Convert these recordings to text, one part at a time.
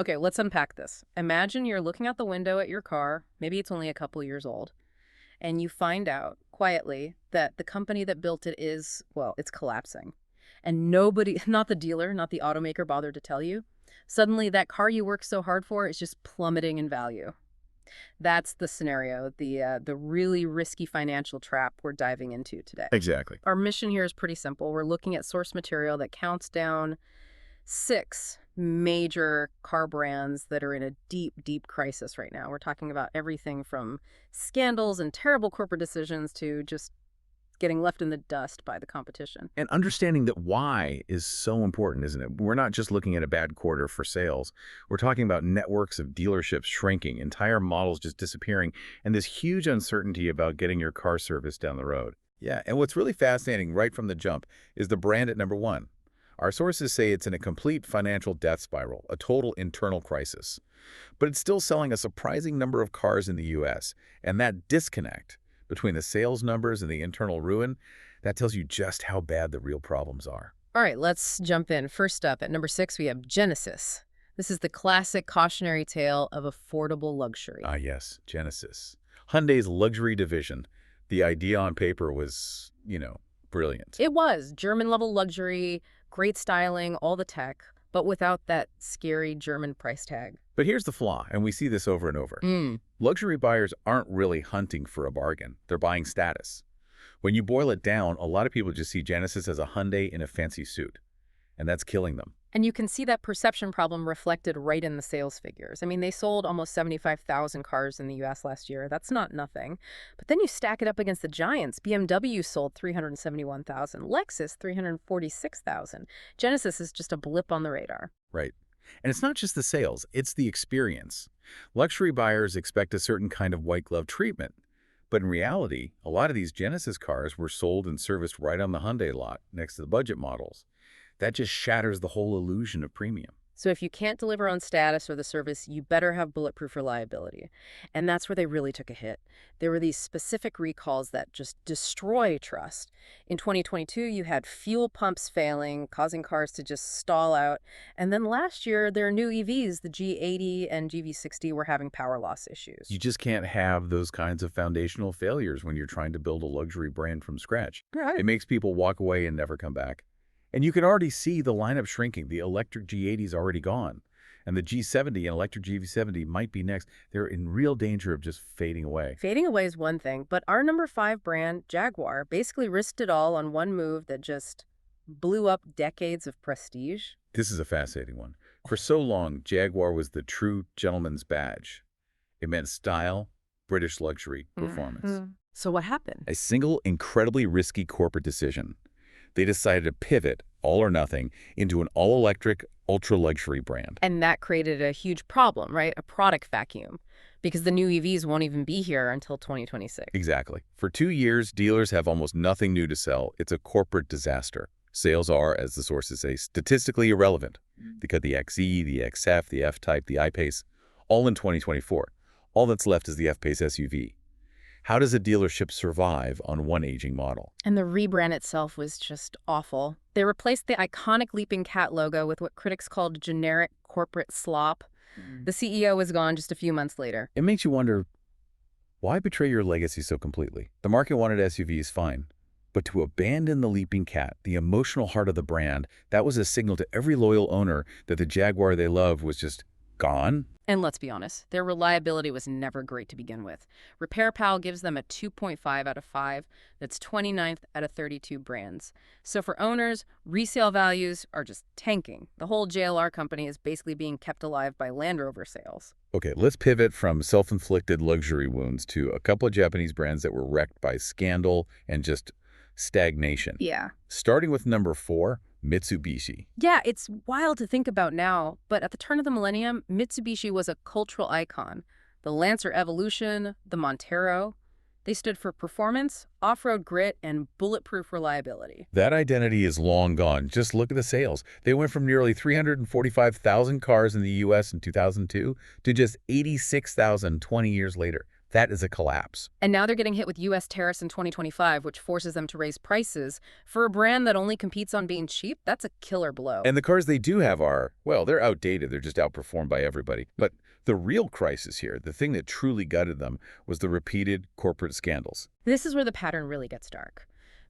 Okay, let's unpack this. Imagine you're looking out the window at your car, maybe it's only a couple years old, and you find out quietly that the company that built it is, well, it's collapsing. And nobody, not the dealer, not the automaker bothered to tell you. Suddenly, that car you worked so hard for is just plummeting in value. That's the scenario, the really risky financial trap we're diving into today. Exactly. Our mission here is pretty simple. We're looking at source material that counts down 6 major car brands that are in a deep, deep crisis right now. We're talking about everything from scandals and terrible corporate decisions to just getting left in the dust by the competition. And understanding that why is so important, isn't it? We're not just looking at a bad quarter for sales. We're talking about networks of dealerships shrinking, entire models just disappearing, and this huge uncertainty about getting your car serviced down the road. Yeah, and what's really fascinating right from the jump is the brand at number one. Our sources say it's in a complete financial death spiral, a total internal crisis. But it's still selling a surprising number of cars in the U.S., and that disconnect between the sales numbers and the internal ruin, that tells you just how bad the real problems are. All right, let's jump in. First up, at number 6, we have Genesis. This is the classic cautionary tale of affordable luxury. Ah, yes, Genesis. Hyundai's luxury division. The idea on paper was, brilliant. It was German-level luxury, great styling, all the tech, but without that scary German price tag. But here's the flaw, and we see this over and over. Luxury buyers aren't really hunting for a bargain. They're buying status. When you boil it down, a lot of people just see Genesis as a Hyundai in a fancy suit, and that's killing them. And you can see that perception problem reflected right in the sales figures. I mean, they sold almost 75,000 cars in the U.S. last year. That's not nothing. But then you stack it up against the giants. BMW sold 371,000, Lexus 346,000. Genesis is just a blip on the radar. Right. And it's not just the sales, it's the experience. Luxury buyers expect a certain kind of white glove treatment. But in reality, a lot of these Genesis cars were sold and serviced right on the Hyundai lot next to the budget models. That just shatters the whole illusion of premium. So if you can't deliver on status or the service, you better have bulletproof reliability. And that's where they really took a hit. There were these specific recalls that just destroy trust. In 2022, you had fuel pumps failing, causing cars to just stall out. And then last year, their new EVs, the G80 and GV60, were having power loss issues. You just can't have those kinds of foundational failures when you're trying to build a luxury brand from scratch. Right. It makes people walk away and never come back. And you can already see the lineup shrinking. The electric G80 is already gone. And the G70 and electric GV70 might be next. They're in real danger of just fading away. Fading away is one thing, but our number 5 brand, Jaguar, basically risked it all on one move that just blew up decades of prestige. This is a fascinating one. For so long, Jaguar was the true gentleman's badge. It meant style, British luxury, performance. So what happened? A single, incredibly risky corporate decision. They decided to pivot, all or nothing, into an all-electric, ultra-luxury brand. And that created a huge problem, right? A product vacuum, because the new EVs won't even be here until 2026. Exactly. For 2 years, dealers have almost nothing new to sell. It's a corporate disaster. Sales are, as the sources say, statistically irrelevant. They cut the XE, the XF, the F-Type, the I-Pace, all in 2024. All that's left is the F-Pace SUV. How does a dealership survive on one aging model? And the rebrand itself was just awful. They replaced the iconic Leaping Cat logo with what critics called generic corporate slop. The CEO was gone just a few months later. It makes you wonder, why betray your legacy so completely? The market wanted SUVs, fine. But to abandon the Leaping Cat, the emotional heart of the brand, that was a signal to every loyal owner that the Jaguar they loved was just gone. And let's be honest, their reliability was never great to begin with. RepairPal gives them a 2.5 out of 5. That's 29th out of 32 brands. So for owners, resale values are just tanking. The whole JLR company is basically being kept alive by Land Rover sales. Okay, let's pivot from self-inflicted luxury wounds to a couple of Japanese brands that were wrecked by scandal and just stagnation. Yeah. Starting with number 4, Mitsubishi. Yeah, it's wild to think about now, but at the turn of the millennium, Mitsubishi was a cultural icon. The Lancer Evolution, the Montero, they stood for performance, off-road grit, and bulletproof reliability. That identity is long gone. Just look at the sales. They went from nearly 345,000 cars in the U.S. in 2002 to just 86,000 20 years later. That is a collapse. And now they're getting hit with U.S. tariffs in 2025, which forces them to raise prices. For a brand that only competes on being cheap, that's a killer blow. And the cars they do have are, well, they're outdated. They're just outperformed by everybody. But the real crisis here, the thing that truly gutted them, was the repeated corporate scandals. This is where the pattern really gets dark.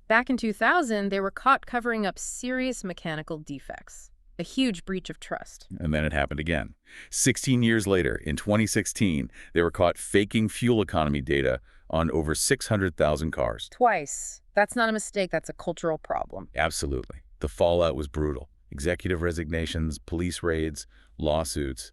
Back in 2000, they were caught covering up serious mechanical defects. A huge breach of trust. And then it happened again. 16 years later, in 2016, they were caught faking fuel economy data on over 600,000 cars. Twice. That's not a mistake, that's a cultural problem. Absolutely. The fallout was brutal. Executive resignations, police raids, lawsuits.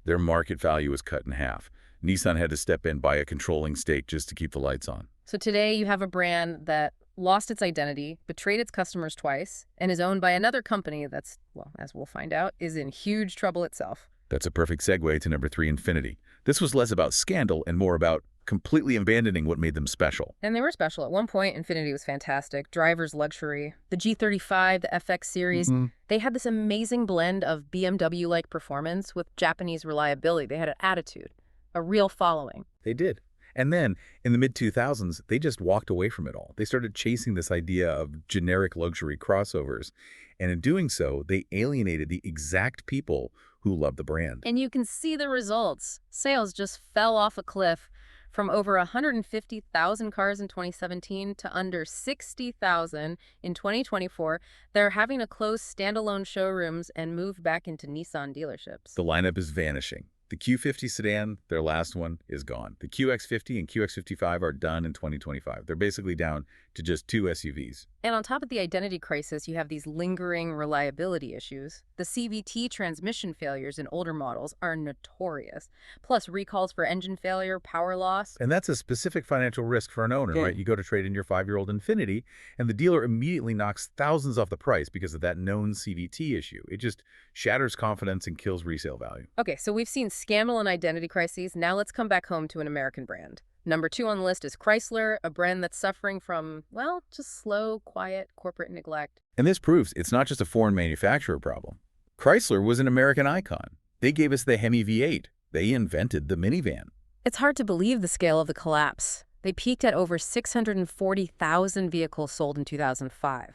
Their market value was cut in half. Nissan had to step in, buy a controlling stake just to keep the lights on. So today you have a brand that lost its identity, betrayed its customers twice, and is owned by another company that's, well, as we'll find out, is in huge trouble itself. That's a perfect segue to number 3, Infiniti. This was less about scandal and more about completely abandoning what made them special. And they were special. At one point, Infiniti was fantastic. Driver's luxury. The G35, the FX series, they had this amazing blend of BMW-like performance with Japanese reliability. They had an attitude, a real following. They did. And then, in the mid-2000s, they just walked away from it all. They started chasing this idea of generic luxury crossovers. And in doing so, they alienated the exact people who loved the brand. And you can see the results. Sales just fell off a cliff from over 150,000 cars in 2017 to under 60,000 in 2024. They're having to close standalone showrooms and move back into Nissan dealerships. The lineup is vanishing. The Q50 sedan, their last one, is gone. The QX50 and QX55 are done in 2025. They're basically down to just 2 SUVs. And on top of the identity crisis, you have these lingering reliability issues. The CVT transmission failures in older models are notorious, plus recalls for engine failure, power loss. And that's a specific financial risk for an owner, right? You go to trade in your 5-year-old Infiniti, and the dealer immediately knocks thousands off the price because of that known CVT issue. It just shatters confidence and kills resale value. Okay, so we've seen scandal and identity crises. Now let's come back home to an American brand. Number 2 on the list is Chrysler, a brand that's suffering from, well, just slow, quiet corporate neglect. And this proves it's not just a foreign manufacturer problem. Chrysler was an American icon. They gave us the Hemi V8. They invented the minivan. It's hard to believe the scale of the collapse. They peaked at over 640,000 vehicles sold in 2005.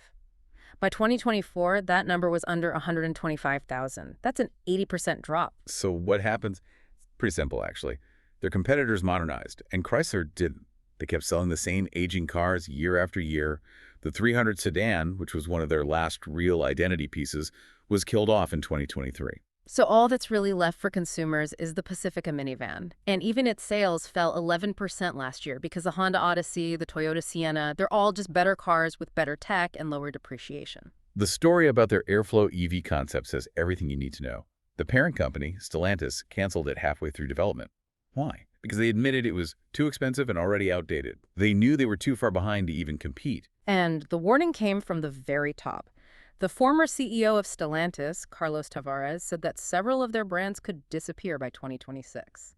By 2024, that number was under 125,000. That's an 80% drop. So what happens? It's pretty simple, actually. Their competitors modernized, and Chrysler didn't. They kept selling the same aging cars year after year. The 300 sedan, which was one of their last real identity pieces, was killed off in 2023. So all that's really left for consumers is the Pacifica minivan. And even its sales fell 11% last year because the Honda Odyssey, the Toyota Sienna, they're all just better cars with better tech and lower depreciation. The story about their Airflow EV concept says everything you need to know. The parent company, Stellantis, canceled it halfway through development. Why? Because they admitted it was too expensive and already outdated. They knew they were too far behind to even compete. And the warning came from the very top. The former CEO of Stellantis, Carlos Tavares, said that several of their brands could disappear by 2026.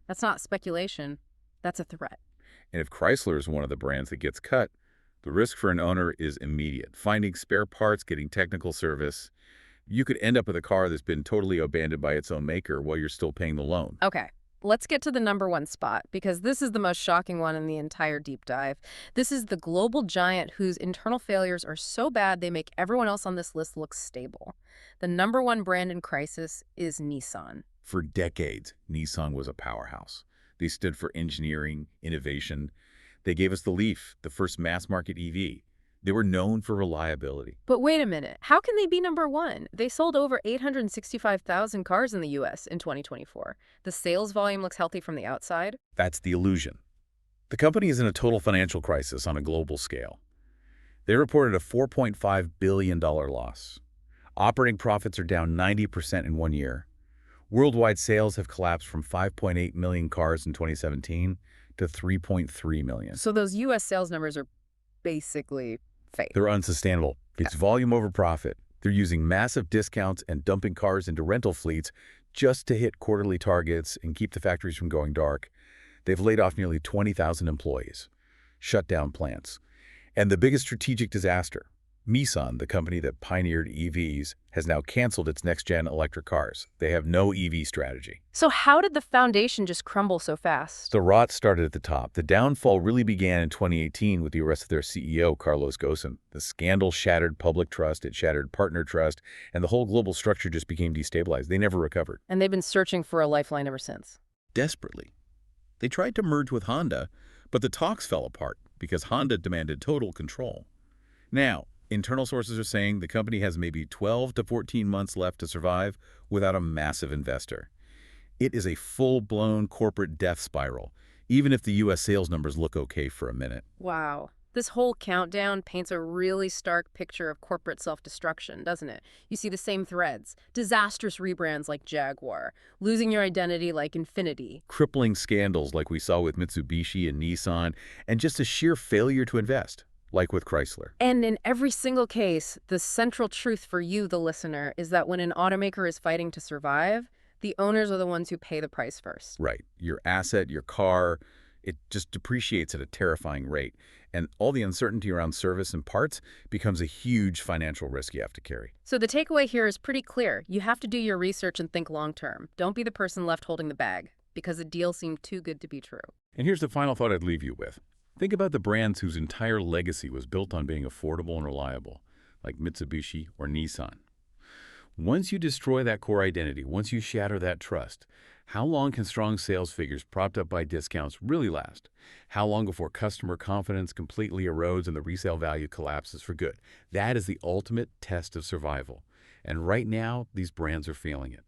That's not speculation. That's a threat. And if Chrysler is one of the brands that gets cut, the risk for an owner is immediate. Finding spare parts, getting technical service. You could end up with a car that's been totally abandoned by its own maker while you're still paying the loan. Okay. Let's get to the number 1 spot, because this is the most shocking one in the entire deep dive. This is the global giant whose internal failures are so bad they make everyone else on this list look stable. The number 1 brand in crisis is Nissan. For decades, Nissan was a powerhouse. They stood for engineering, innovation. They gave us the Leaf, the first mass-market EV. They were known for reliability. But wait a minute. How can they be number 1? They sold over 865,000 cars in the U.S. in 2024. The sales volume looks healthy from the outside. That's the illusion. The company is in a total financial crisis on a global scale. They reported a $4.5 billion loss. Operating profits are down 90% in 1 year. Worldwide sales have collapsed from 5.8 million cars in 2017 to 3.3 million. So those U.S. sales numbers are basically fake. They're unsustainable. It's volume over profit. They're using massive discounts and dumping cars into rental fleets just to hit quarterly targets and keep the factories from going dark. They've laid off nearly 20,000 employees, shut down plants. And the biggest strategic disaster, Nissan, the company that pioneered EVs, has now canceled its next-gen electric cars. They have no EV strategy. So how did the foundation just crumble so fast? The rot started at the top. The downfall really began in 2018 with the arrest of their CEO, Carlos Ghosn. The scandal shattered public trust, it shattered partner trust, and the whole global structure just became destabilized. They never recovered. And they've been searching for a lifeline ever since. Desperately. They tried to merge with Honda, but the talks fell apart because Honda demanded total control. Now, internal sources are saying the company has maybe 12 to 14 months left to survive without a massive investor. It is a full-blown corporate death spiral, even if the U.S. sales numbers look okay for a minute. Wow. This whole countdown paints a really stark picture of corporate self-destruction, doesn't it? You see the same threads. Disastrous rebrands like Jaguar, losing your identity like Infiniti. Crippling scandals like we saw with Mitsubishi and Nissan, and just a sheer failure to invest, like with Chrysler. And in every single case, the central truth for you, the listener, is that when an automaker is fighting to survive, the owners are the ones who pay the price first. Right. Your asset, your car, it just depreciates at a terrifying rate. And all the uncertainty around service and parts becomes a huge financial risk you have to carry. So the takeaway here is pretty clear. You have to do your research and think long-term. Don't be the person left holding the bag, because the deal seemed too good to be true. And here's the final thought I'd leave you with. Think about the brands whose entire legacy was built on being affordable and reliable, like Mitsubishi or Nissan. Once you destroy that core identity, once you shatter that trust, how long can strong sales figures propped up by discounts really last? How long before customer confidence completely erodes and the resale value collapses for good? That is the ultimate test of survival. And right now, these brands are feeling it.